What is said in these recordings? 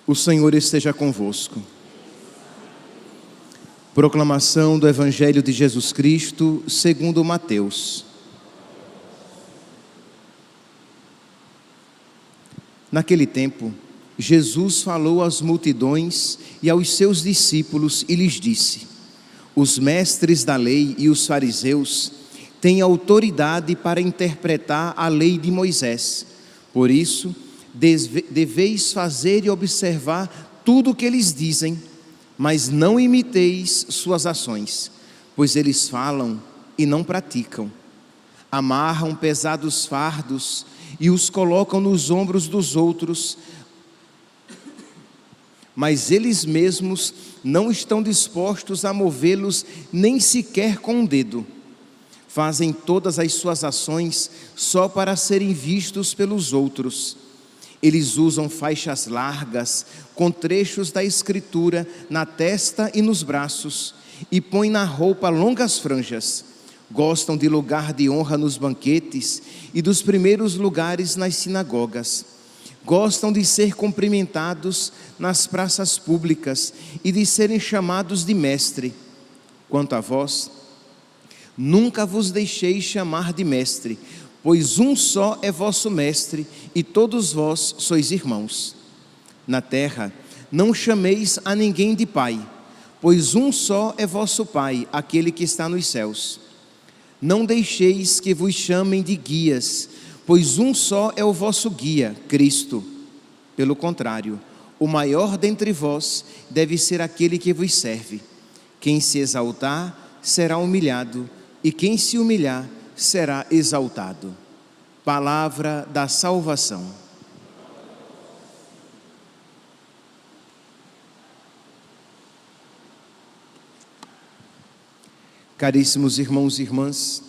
O Senhor esteja convosco. Proclamação do Evangelho de Jesus Cristo segundo Mateus. Naquele tempo, Jesus falou às multidões e aos seus discípulos e lhes disse: os mestres da lei e os fariseus têm autoridade para interpretar a lei de Moisés. Por isso, deveis fazer e observar tudo o que eles dizem, mas não imiteis suas ações, pois eles falam e não praticam. Amarram pesados fardos e os colocam nos ombros dos outros, mas eles mesmos não estão dispostos a movê-los nem sequer com um dedo. Fazem todas as suas ações só para serem vistos pelos outros. Eles usam faixas largas com trechos da Escritura na testa e nos braços e põem na roupa longas franjas. Gostam de lugar de honra nos banquetes e dos primeiros lugares nas sinagogas. Gostam de ser cumprimentados nas praças públicas e de serem chamados de mestre. Quanto a vós, nunca vos deixeis chamar de mestre, pois um só é vosso mestre e todos vós sois irmãos. Na terra, não chameis a ninguém de pai, pois um só é vosso Pai, aquele que está nos céus. Não deixeis que vos chamem de guias, pois um só é o vosso guia, Cristo. Pelo contrário, o maior dentre vós deve ser aquele que vos serve. Quem se exaltar será humilhado, e quem se humilhar será exaltado. Palavra da salvação. Caríssimos irmãos e irmãs,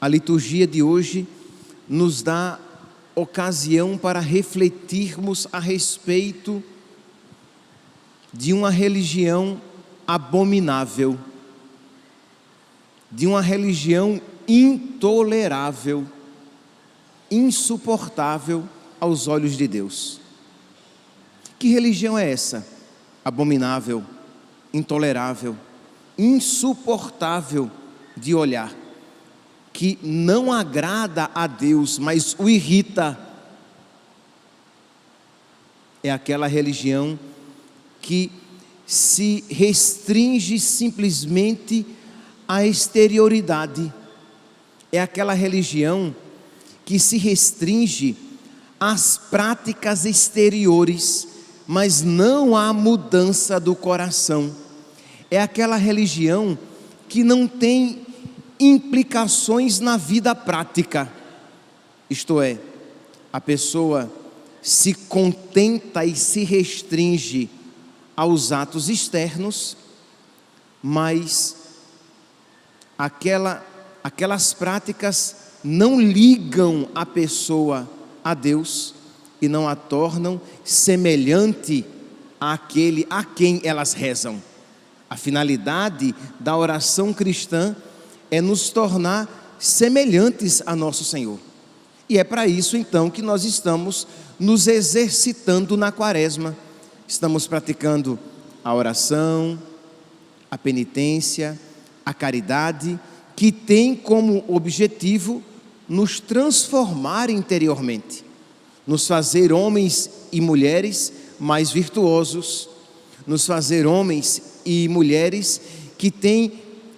a liturgia de hoje nos dá ocasião para refletirmos a respeito de uma religião abominável, de uma religião intolerável, insuportável aos olhos de Deus. Que religião é essa? Abominável, intolerável, insuportável de olhar, que não agrada a Deus, mas o irrita. É aquela religião que se restringe simplesmente à exterioridade. É aquela religião que se restringe às práticas exteriores, mas não à mudança do coração. É aquela religião que não tem implicações na vida prática. Isto é, a pessoa se contenta e se restringe aos atos externos, mas aquelas práticas não ligam a pessoa a Deus e não a tornam semelhante àquele a quem elas rezam. A finalidade da oração cristã é nos tornar semelhantes a nosso Senhor. E é para isso então que nós estamos nos exercitando na quaresma. Estamos praticando a oração, a penitência, a caridade, que tem como objetivo nos transformar interiormente, nos fazer homens e mulheres mais virtuosos, nos fazer homens e mulheres que têm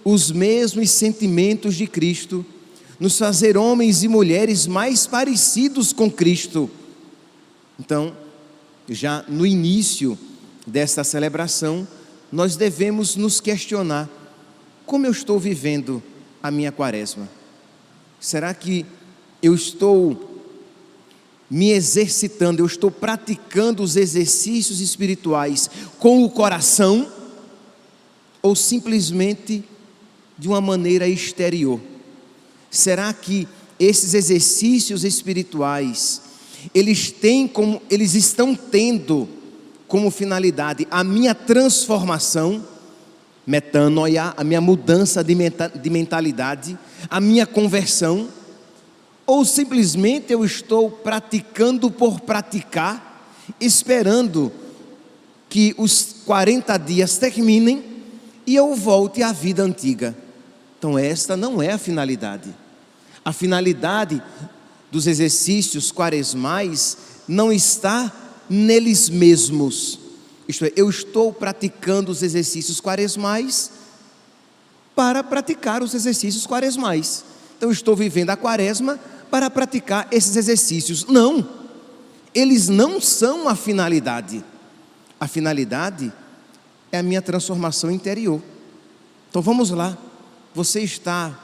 os mesmos sentimentos de Cristo, nos fazer homens e mulheres mais parecidos com Cristo. Então, já no início desta celebração, nós devemos nos questionar: como eu estou vivendo a minha quaresma? Será que eu estou me exercitando, eu estou praticando os exercícios espirituais com o coração, ou simplesmente de uma maneira exterior? Será que esses exercícios espirituais, eles estão tendo como finalidade a minha transformação, metanoia, a minha mudança de mentalidade, a minha conversão? Ou simplesmente eu estou praticando por praticar esperando que os 40 dias terminem e eu volte à vida antiga. Então esta não é a finalidade. A finalidade dos exercícios quaresmais não está neles mesmos. Isto é, eu estou praticando os exercícios quaresmais para praticar os exercícios quaresmais. Então eu estou vivendo a quaresma para praticar esses exercícios. Não, eles não são a finalidade. A finalidade é a minha transformação interior. Então vamos lá, você está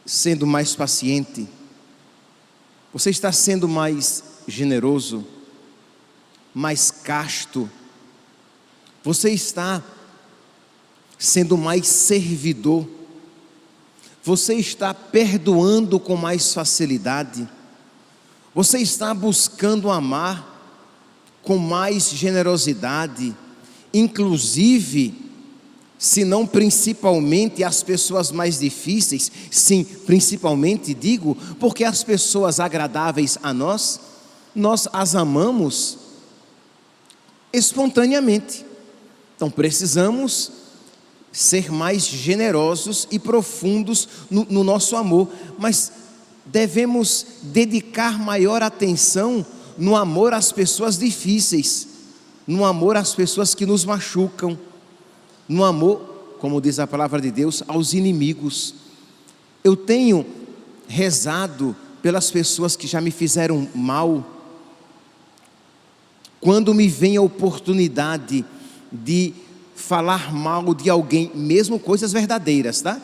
sendo mais paciente? Você está sendo mais generoso? Mais casto? Você está sendo mais servidor? Você está perdoando com mais facilidade? Você está buscando amar com mais generosidade, inclusive, se não principalmente as pessoas mais difíceis? Sim, principalmente digo, porque as pessoas agradáveis a nós as amamos espontaneamente. Então precisamos ser mais generosos e profundos no nosso amor, mas devemos dedicar maior atenção no amor às pessoas difíceis, no amor às pessoas que nos machucam, no amor, como diz a palavra de Deus, aos inimigos. Eu tenho rezado pelas pessoas que já me fizeram mal. Quando me vem a oportunidade de falar mal de alguém, mesmo coisas verdadeiras, tá?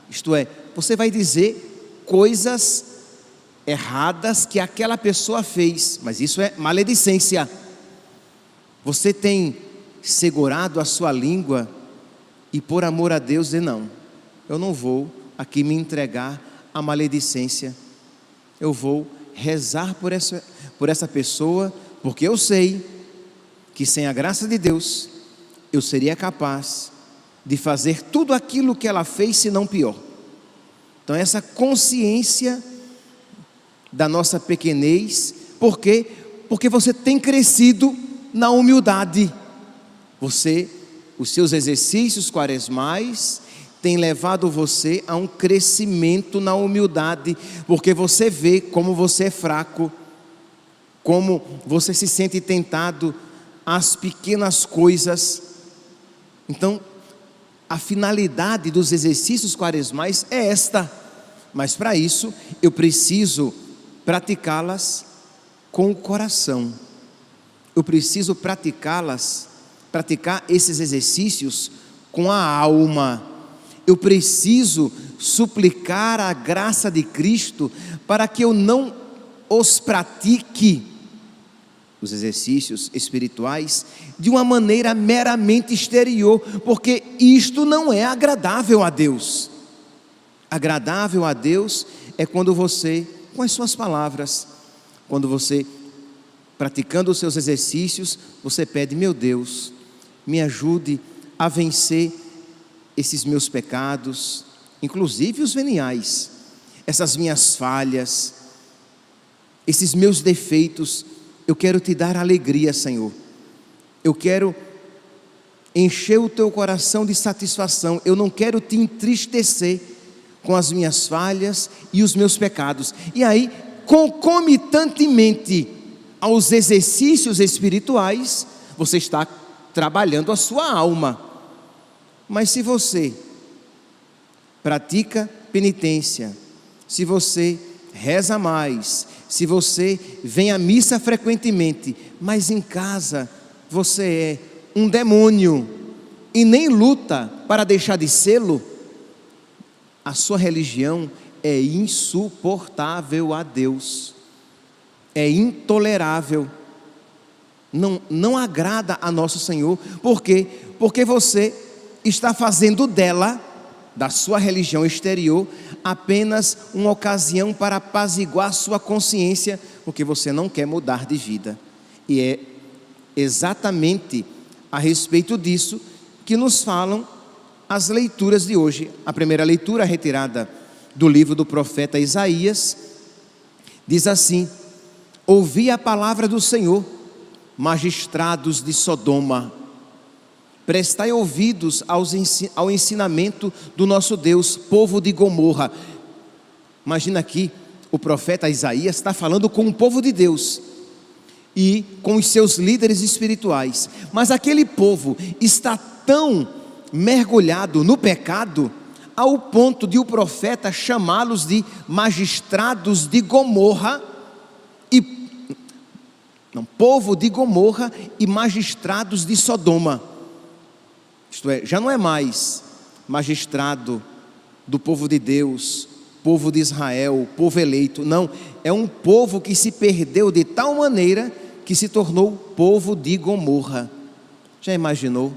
Isto é, você vai dizer coisas erradas que aquela pessoa fez, mas isso é maledicência. Você tem segurado a sua língua e por amor a Deus dizer: não, eu não vou aqui me entregar à maledicência, eu vou rezar por essa pessoa, porque eu sei que sem a graça de Deus eu seria capaz de fazer tudo aquilo que ela fez, se não pior. Então essa consciência da nossa pequenez, por quê? Porque você tem crescido na humildade. Os seus exercícios quaresmais têm levado você a um crescimento na humildade, porque você vê como você é fraco, como você se sente tentado às pequenas coisas. Então, a finalidade dos exercícios quaresmais é esta, mas para isso eu preciso praticá-las com o coração. Eu preciso praticar esses exercícios com a alma. Eu preciso suplicar a graça de Cristo para que eu não os pratique, os exercícios espirituais, de uma maneira meramente exterior, porque isto não é agradável a Deus. Agradável a Deus é quando você, com as suas palavras, quando você, praticando os seus exercícios, você pede: meu Deus, me ajude a vencer esses meus pecados, inclusive os veniais, essas minhas falhas, esses meus defeitos. Eu quero te dar alegria, Senhor. Eu quero encher o teu coração de satisfação. Eu não quero te entristecer com as minhas falhas e os meus pecados. E aí, concomitantemente aos exercícios espirituais, você está trabalhando a sua alma. Mas se você pratica penitência, se você reza mais, se você vem à missa frequentemente, mas em casa você é um demônio e nem luta para deixar de sê-lo, a sua religião é insuportável a Deus, é intolerável, não agrada a nosso Senhor. Por quê? Porque você está fazendo dela, da sua religião exterior, apenas uma ocasião para apaziguar sua consciência, porque você não quer mudar de vida. E é exatamente a respeito disso que nos falam as leituras de hoje. A primeira leitura, retirada do livro do profeta Isaías, diz assim: ouvi a palavra do Senhor, magistrados de Sodoma, prestai ouvidos ao ensinamento do nosso Deus, povo de Gomorra. Imagina aqui, o profeta Isaías está falando com o povo de Deus e com os seus líderes espirituais, mas aquele povo está tão mergulhado no pecado, ao ponto de o profeta chamá-los de magistrados de Gomorra, povo de Gomorra e magistrados de Sodoma. Isto é, já não é mais magistrado do povo de Deus, povo de Israel, povo eleito. Não, é um povo que se perdeu de tal maneira que se tornou povo de Gomorra. Já imaginou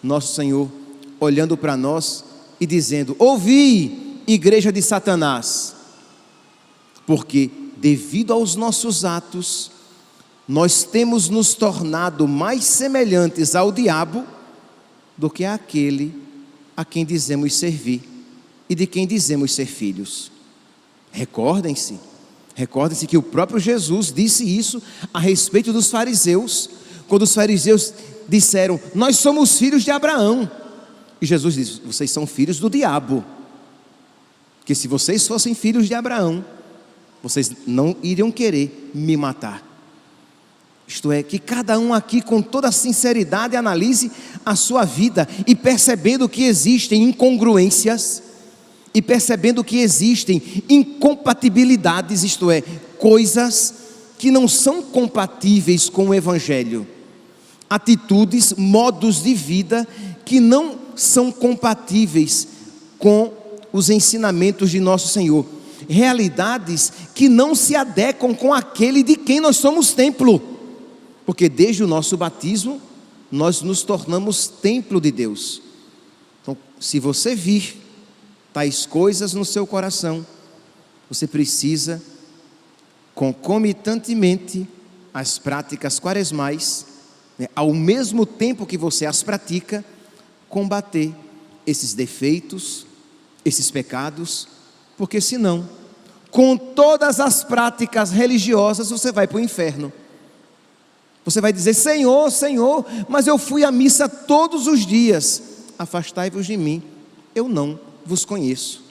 nosso Senhor olhando para nós e dizendo: ouvi, igreja de Satanás, porque devido aos nossos atos nós temos nos tornado mais semelhantes ao diabo do que àquele a quem dizemos servir e de quem dizemos ser filhos. Recordem-se que o próprio Jesus disse isso a respeito dos fariseus, quando os fariseus disseram: nós somos filhos de Abraão. E Jesus disse: vocês são filhos do diabo, que se vocês fossem filhos de Abraão, vocês não iriam querer me matar. Isto é, que cada um aqui com toda sinceridade analise a sua vida e percebendo que existem incongruências e percebendo que existem incompatibilidades, isto é, coisas que não são compatíveis com o Evangelho, atitudes, modos de vida que não são compatíveis com os ensinamentos de nosso Senhor, realidades que não se adequam com aquele de quem nós somos templo, porque desde o nosso batismo nós nos tornamos templo de Deus. Então, se você vir tais coisas no seu coração, você precisa, concomitantemente às práticas quaresmais, ao mesmo tempo que você as pratica, combater esses defeitos, esses pecados, porque senão, com todas as práticas religiosas, você vai para o inferno. Você vai dizer: Senhor, Senhor, mas eu fui à missa todos os dias. Afastai-vos de mim, eu não vos conheço.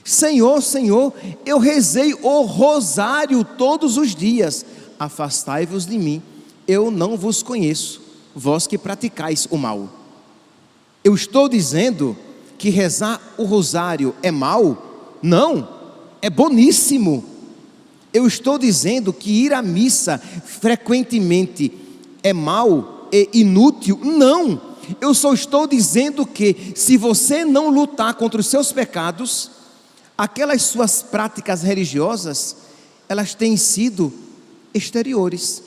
Senhor, Senhor, eu rezei o rosário todos os dias. Afastai-vos de mim, eu não vos conheço, vós que praticais o mal. Eu estou dizendo que rezar o rosário é mal? Não, é boníssimo. Eu estou dizendo que ir à missa frequentemente é mal e inútil? Não, eu só estou dizendo que se você não lutar contra os seus pecados, aquelas suas práticas religiosas, elas têm sido exteriores,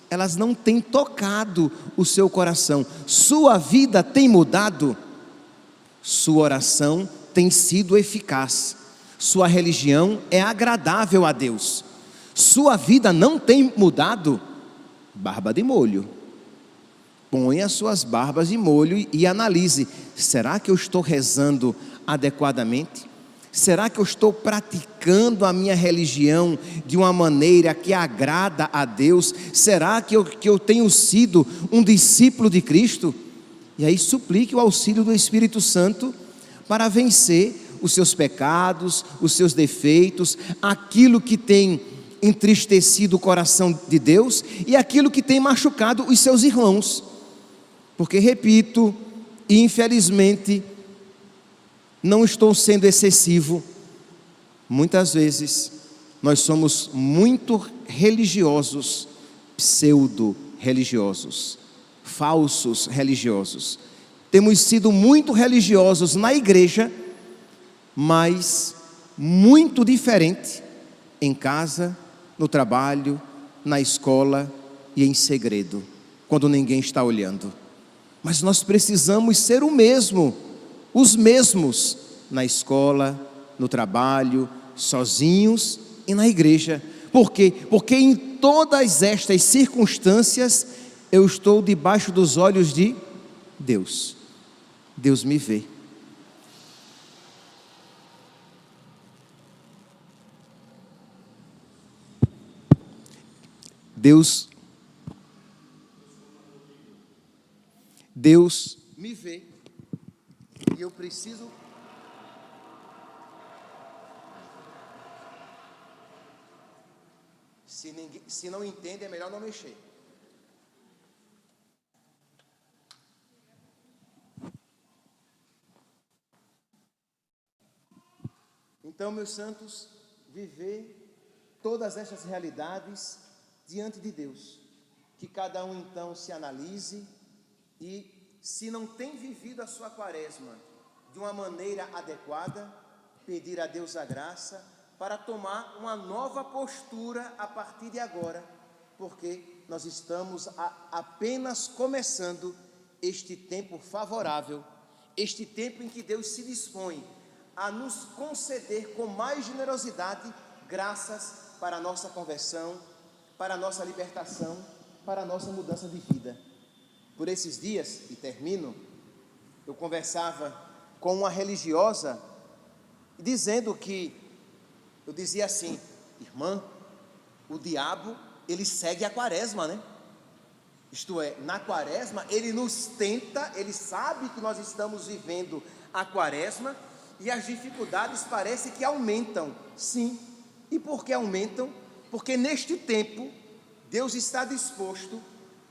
elas não têm tocado o seu coração. Sua vida tem mudado, sua oração tem sido eficaz, sua religião é agradável a Deus. Sua vida não tem mudado, barba de molho. Ponha suas barbas de molho e analise: será que eu estou rezando adequadamente? Será que eu estou praticando a minha religião de uma maneira que agrada a Deus? Será que eu tenho sido um discípulo de Cristo? E aí suplique o auxílio do Espírito Santo para vencer os seus pecados, os seus defeitos, aquilo que tem entristecido o coração de Deus e aquilo que tem machucado os seus irmãos. Porque, repito, infelizmente, não estou sendo excessivo, muitas vezes nós somos muito religiosos, pseudo-religiosos, falsos religiosos. Temos sido muito religiosos na igreja, mas muito diferente em casa, no trabalho, na escola e em segredo, quando ninguém está olhando. Mas nós precisamos ser os mesmos na escola, no trabalho, sozinhos e na igreja. Por quê? Porque em todas estas circunstâncias eu estou debaixo dos olhos de Deus. Deus me vê. Deus me vê e eu preciso. Se não entende, é melhor não mexer. Então, meus santos, viver todas estas realidades diante de Deus. Que cada um então se analise e, se não tem vivido a sua quaresma de uma maneira adequada, pedir a Deus a graça para tomar uma nova postura a partir de agora, porque nós estamos apenas começando este tempo favorável, este tempo em que Deus se dispõe a nos conceder com mais generosidade graças para a nossa conversão, para a nossa libertação, para a nossa mudança de vida. Por esses dias, e termino, eu conversava com uma religiosa, dizendo que, eu dizia assim: irmã, o diabo, ele segue a quaresma, né? Isto é, na quaresma, ele nos tenta, ele sabe que nós estamos vivendo a quaresma, e as dificuldades parece que aumentam. Sim. E por que aumentam? Porque neste tempo, Deus está disposto,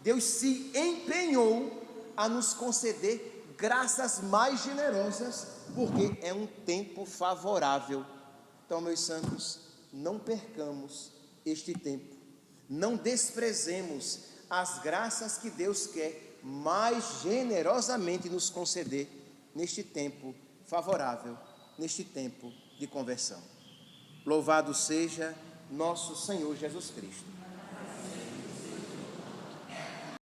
Deus se empenhou a nos conceder graças mais generosas, porque é um tempo favorável. Então, meus santos, não percamos este tempo, não desprezemos as graças que Deus quer mais generosamente nos conceder neste tempo favorável, neste tempo de conversão. Louvado seja nosso Senhor Jesus Cristo.